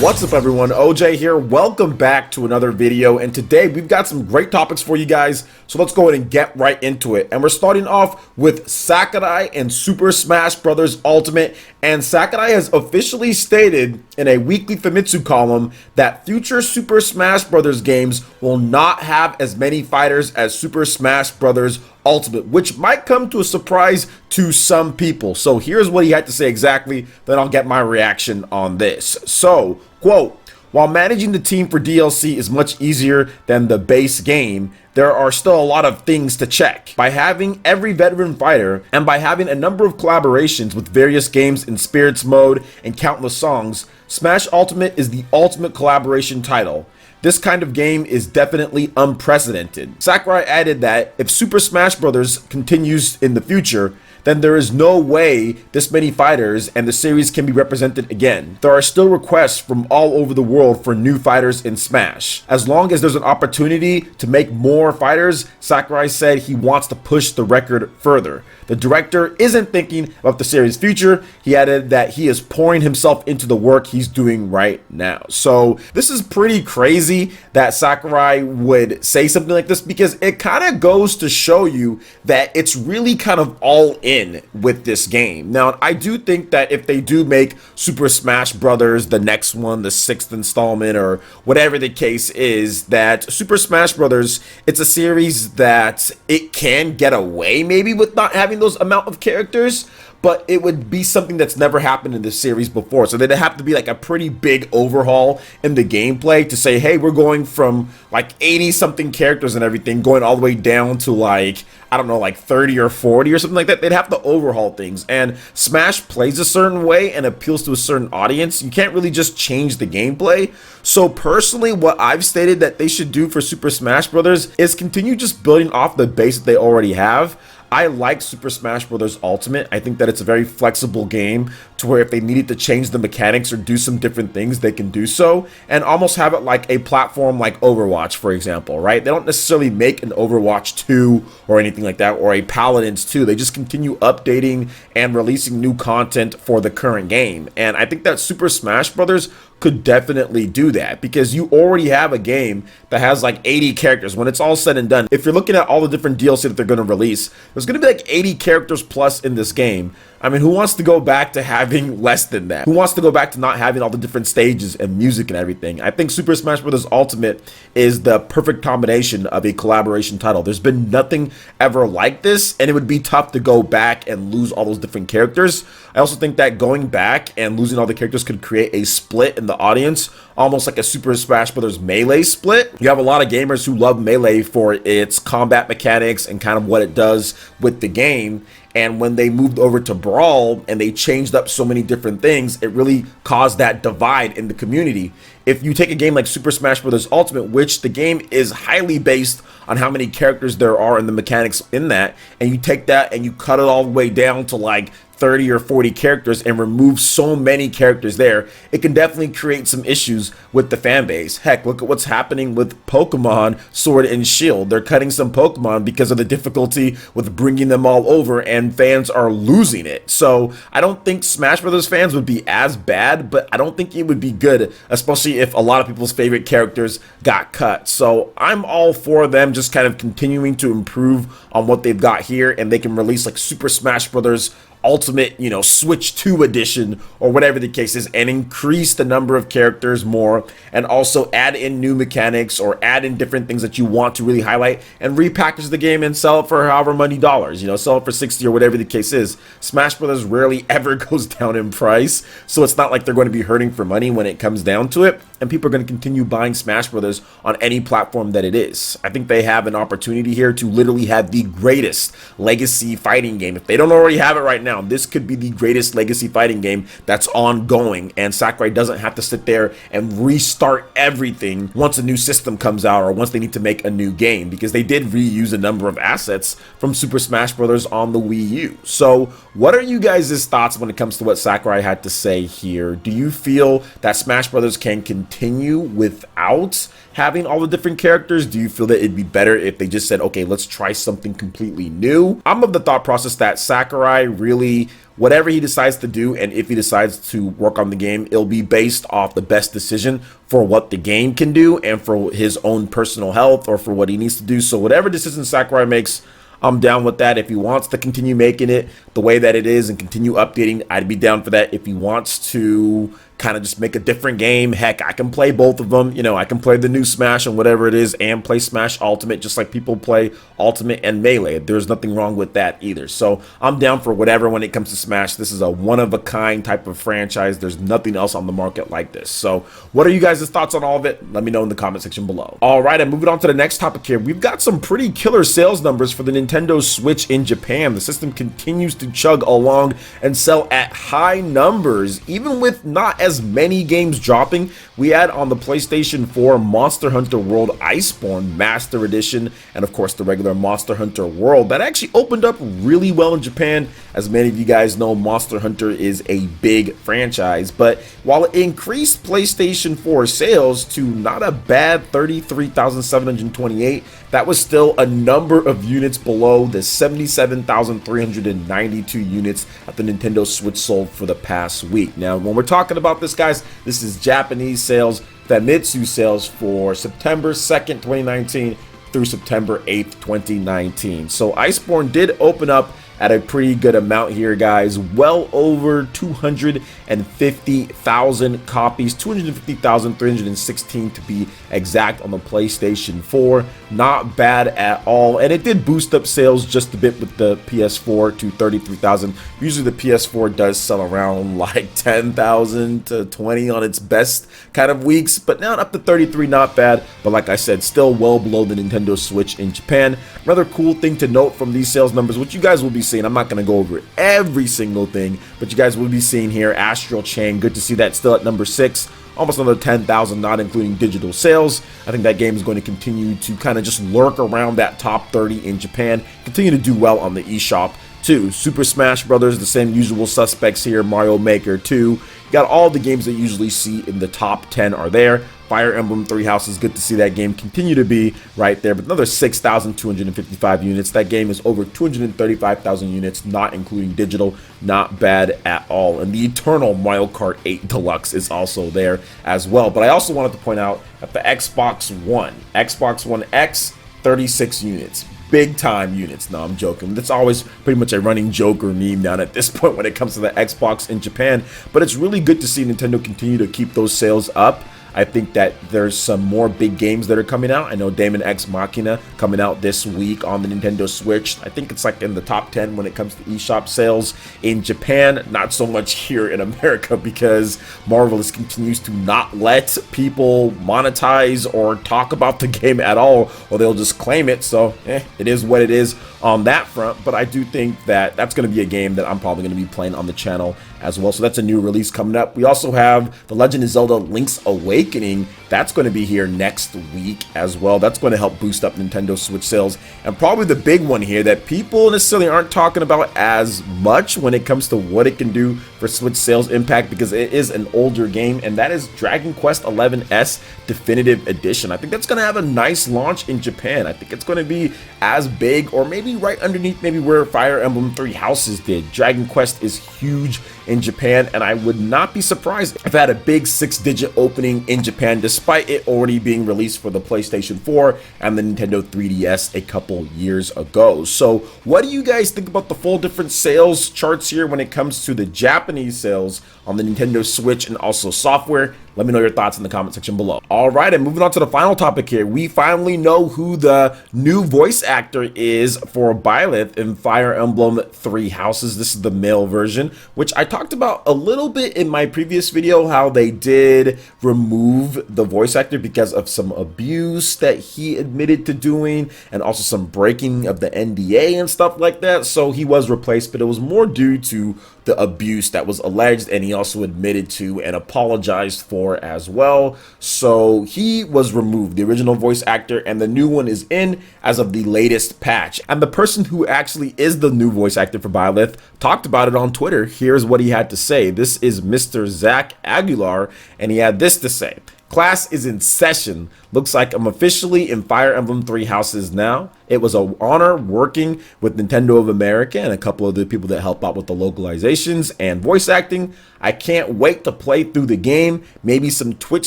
What's up everyone, OJ here. Welcome back to another video, and today we've got some great topics for you guys, so let's go ahead and get right into it. And we're starting off with Sakurai and Super Smash Bros. Ultimate, and Sakurai has officially stated in a weekly Famitsu column that future Super Smash Bros. Games will not have as many fighters as Super Smash Bros. Ultimate, which might come to a surprise to some people. So here's what he had to say exactly, then I'll get my reaction on this. So, quote, "While managing the team for DLC is much easier than the base game, there are still a lot of things to check. By having every veteran fighter, and by having a number of collaborations with various games in Spirits Mode and countless songs, Smash Ultimate is the ultimate collaboration title. This kind of game is definitely unprecedented." Sakurai added that if Super Smash Bros. Continues in the future, then there is no way this many fighters and the series can be represented again. There are still requests from all over the world for new fighters in Smash. As long as there's an opportunity to make more fighters, Sakurai said he wants to push the record further. The director isn't thinking about the series' future. He added that he is pouring himself into the work he's doing right now. So this is pretty crazy that Sakurai would say something like this, because it kind of goes to show you that it's really kind of all in with this game. Now, I do think that if they do make Super Smash Brothers the next one, the 6th installment, or whatever the case is, that Super Smash Brothers, it's a series that it can get away maybe with not having those amount of characters, but it would be something that's never happened in this series before. So there'd have to be like a pretty big overhaul in the gameplay to say, hey, we're going from like 80 something characters and everything, going all the way down to like, I don't know, like 30 or 40 or something like that. They'd have to overhaul things. And Smash plays a certain way and appeals to a certain audience. You can't really just change the gameplay. So personally, what I've stated that they should do for Super Smash Bros. Is continue just building off the base that they already have. I like Super Smash Bros. Ultimate. I think that it's a very flexible game to where if they needed to change the mechanics or do some different things, they can do so, and almost have it like a platform like Overwatch, for example, right? They don't necessarily make an Overwatch 2 or anything like that, or a Paladins 2. They just continue updating and releasing new content for the current game. And I think that Super Smash Bros. Could definitely do that, because you already have a game that has like 80 characters. When it's all said and done, if you're looking at all the different DLC that they're going to release, there's going to be like 80 characters plus in this game. I mean, who wants to go back to having less than that? Who wants to go back to not having all the different stages and music and everything? I think Super Smash Bros. Ultimate is the perfect combination of a collaboration title. There's been nothing ever like this, and it would be tough to go back and lose all those different characters. I also think that going back and losing all the characters could create a split in the audience, almost like a Super Smash Bros. Melee split. You have a lot of gamers who love Melee for its combat mechanics and kind of what it does with the game. And when they moved over to Brawl and they changed up so many different things, it really caused that divide in the community. If you take a game like Super Smash Bros. Ultimate, which the game is highly based on how many characters there are and the mechanics in that, and you take that and you cut it all the way down to like 30 or 40 characters and remove so many characters there, it can definitely create some issues with the fan base. Heck, look at what's happening with Pokemon Sword and Shield. They're cutting some Pokemon because of the difficulty with bringing them all over, and fans are losing it. So I don't think Smash Brothers fans would be as bad, but I don't think it would be good, especially if a lot of people's favorite characters got cut. So I'm all for them just kind of continuing to improve on what they've got here, and they can release like Super Smash Brothers Ultimate, you know, Switch 2 edition or whatever the case is, and increase the number of characters more, and also add in new mechanics or add in different things that you want to really highlight, and repackage the game and sell it for however many dollars, you know, sell it for 60 or whatever the case is. Smash Brothers rarely ever goes down in price, so it's not like they're going to be hurting for money when it comes down to it, and people are going to continue buying Smash Brothers on any platform that it is. I think they have an opportunity here to literally have the greatest legacy fighting game. If they don't already have it right now, this could be the greatest legacy fighting game that's ongoing, and Sakurai doesn't have to sit there and restart everything once a new system comes out or once they need to make a new game, because they did reuse a number of assets from Super Smash Bros. On the Wii U. So what are you guys' thoughts when it comes to what Sakurai had to say here? Do you feel that Smash Bros. Can continue continue without having all the different characters? Do you feel that it'd be better if they just said, okay, let's try something completely new? I'm of the thought process that Sakurai really, whatever he decides to do, and if he decides to work on the game, it'll be based off the best decision for what the game can do and for his own personal health or for what he needs to do. So whatever decision Sakurai makes, I'm down with that. If he wants to continue making it the way that it is and continue updating, I'd be down for that. If he wants to kind of just make a different game, heck, I can play both of them. You know, I can play the new Smash and whatever it is and play Smash Ultimate just like people play Ultimate and Melee. There's nothing wrong with that either. So I'm down for whatever when it comes to Smash. This is a one-of-a-kind type of franchise. There's nothing else on the market like this. So what are you guys' thoughts on all of it? Let me know in the comment section below. All right, and moving on to the next topic here. We've got some pretty killer sales numbers for the Nintendo Switch in Japan. The system continues to chug along and sell at high numbers, even with not as many games dropping. We had on the PlayStation 4 Monster Hunter World Iceborne Master Edition, and of course the regular Monster Hunter World that actually opened up really well in Japan. As many of you guys know, Monster Hunter is a big franchise, but while it increased PlayStation 4 sales to not a bad 33,728, that was still a number of units below the 77,392 units that the Nintendo Switch sold for the past week. Now, when we're talking about this, guys, this is Japanese sales, Famitsu sales for September 2nd, 2019 through September 8th, 2019. So Iceborne did open up at a pretty good amount here, guys. Well over 250,000 copies, 250,316 to be exact on the PlayStation 4. Not bad at all, and it did boost up sales just a bit with the PS4 to 33,000. Usually the PS4 does sell around like 10,000 to 20 on its best kind of weeks, but now up to 33, not bad. But like I said, still well below the Nintendo Switch in Japan. Another cool thing to note from these sales numbers, which you guys will be seeing, I'm not going to go over every single thing, but you guys will be seeing here Astral Chain. Good to see that still at number 6. Almost another 10,000, not including digital sales. I think that game is going to continue to kind of just lurk around that top 30 in Japan. Continue to do well on the eShop too. Super Smash Brothers, the same usual suspects here. Mario Maker 2. You got all the games that you usually see in the top 10 are there. Fire Emblem Three Houses, good to see that game continue to be right there, but another 6,255 units. That game is over 235,000 units, not including digital. Not bad at all. And the Eternal Mario Kart 8 Deluxe is also there as well. But I also wanted to point out that the Xbox One X, 36 units. Big time units. No, I'm joking. That's always pretty much a running joke or meme down at this point when it comes to the Xbox in Japan. But it's really good to see Nintendo continue to keep those sales up. I think that there's some more big games that are coming out. I know Daemon X Machina coming out this week on the Nintendo Switch. I think it's like in the top 10 when it comes to eShop sales in Japan. Not so much here in America because Marvelous continues to not let people monetize or talk about the game at all, or they'll just claim it. So it is what it is on that front. But I do think that that's going to be a game that I'm probably going to be playing on the channel as well. So that's a new release coming up. We also have The Legend of Zelda Link's Awakening. That's going to be here next week as well. That's going to help boost up Nintendo Switch sales. And probably the big one here that people necessarily aren't talking about as much when it comes to what it can do for Switch sales impact, because it is an older game, and that is Dragon Quest XI Definitive Edition. I think that's going to have a nice launch in Japan. I think it's going to be as big, or maybe right underneath maybe where Fire Emblem Three Houses did. Dragon Quest is huge in Japan, and I would not be surprised if it had a big 6-digit opening in Japan, despite it already being released for the PlayStation 4 and the Nintendo 3DS a couple years ago. So what do you guys think about the full different sales charts here when it comes to the Japanese sales on the Nintendo Switch and also software? Let me know your thoughts in the comment section below. All right, and moving on to the final topic here. We finally know who the new voice actor is for Byleth in Fire Emblem Three Houses. This is the male version, which I talked about a little bit in my previous video, how they did remove the voice actor because of some abuse that he admitted to doing and also some breaking of the NDA and stuff like that. So he was replaced, but it was more due to the abuse that was alleged, and he also admitted to and apologized for as well. So he was removed, the original voice actor, and the new one is in as of the latest patch. And the person who actually is the new voice actor for Byleth talked about it on Twitter. Here's what he had to say. This is Mr. Zach Aguilar, and he had this to say. Class is in session. Looks like I'm officially in Fire Emblem Three Houses now. It was an honor working with Nintendo of America and a couple of the people that help out with the localizations and voice acting. I can't wait to play through the game. Maybe some Twitch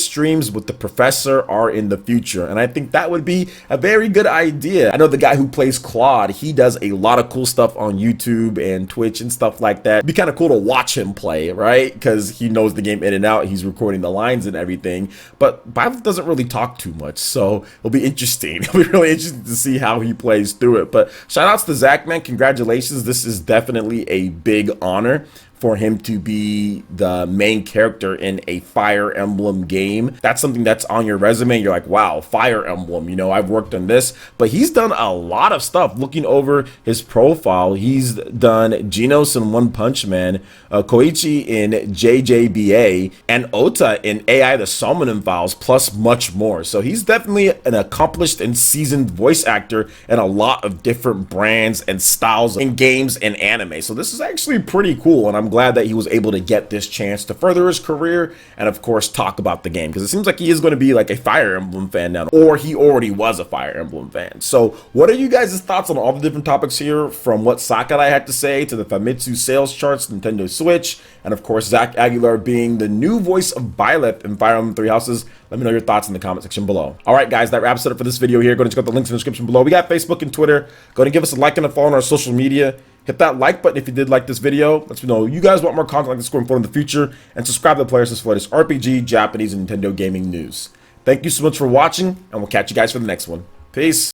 streams with the professor are in the future, and I think that would be a very good idea. I know the guy who plays Claude, he does a lot of cool stuff on YouTube and Twitch and stuff like that. It'd be kind of cool to watch him play, right? Because he knows the game in and out. He's recording the lines and everything, but Bible doesn't really talk too much, so it'll be interesting. It'll be really interesting to see how he plays through it. But shout outs to Zach, man. Congratulations. This is definitely a big honor for him to be the main character in a Fire Emblem game. That's something that's on your resume. You're like, wow, Fire Emblem, you know, I've worked on this. But he's done a lot of stuff. Looking over his profile, he's done Genos in One Punch Man, Koichi in JJBA, and Ota in AI the Summoning Files, plus much more. So he's definitely an accomplished and seasoned voice actor in a lot of different brands and styles in games and anime. So this is actually pretty cool, and I'm glad that he was able to get this chance to further his career and of course talk about the game, because it seems like he is going to be like a Fire Emblem fan now, or he already was a Fire Emblem fan. So what are you guys' thoughts on all the different topics here, from what Sakurai had to say to the Famitsu sales charts, Nintendo Switch, and of course Zach Aguilar being the new voice of Byleth in Fire Emblem Three Houses? Let me know your thoughts in the comment section below. All right, guys, that wraps it up for this video here. Go and check out the links in the description below. We got Facebook and Twitter. Go and give us a like and a follow on our social media. Hit that like button if you did like this video. Let me know you guys want more content like this going forward in the future. And subscribe to the PlayerEssence for latest RPG, Japanese, and Nintendo gaming news. Thank you so much for watching, and we'll catch you guys for the next one. Peace.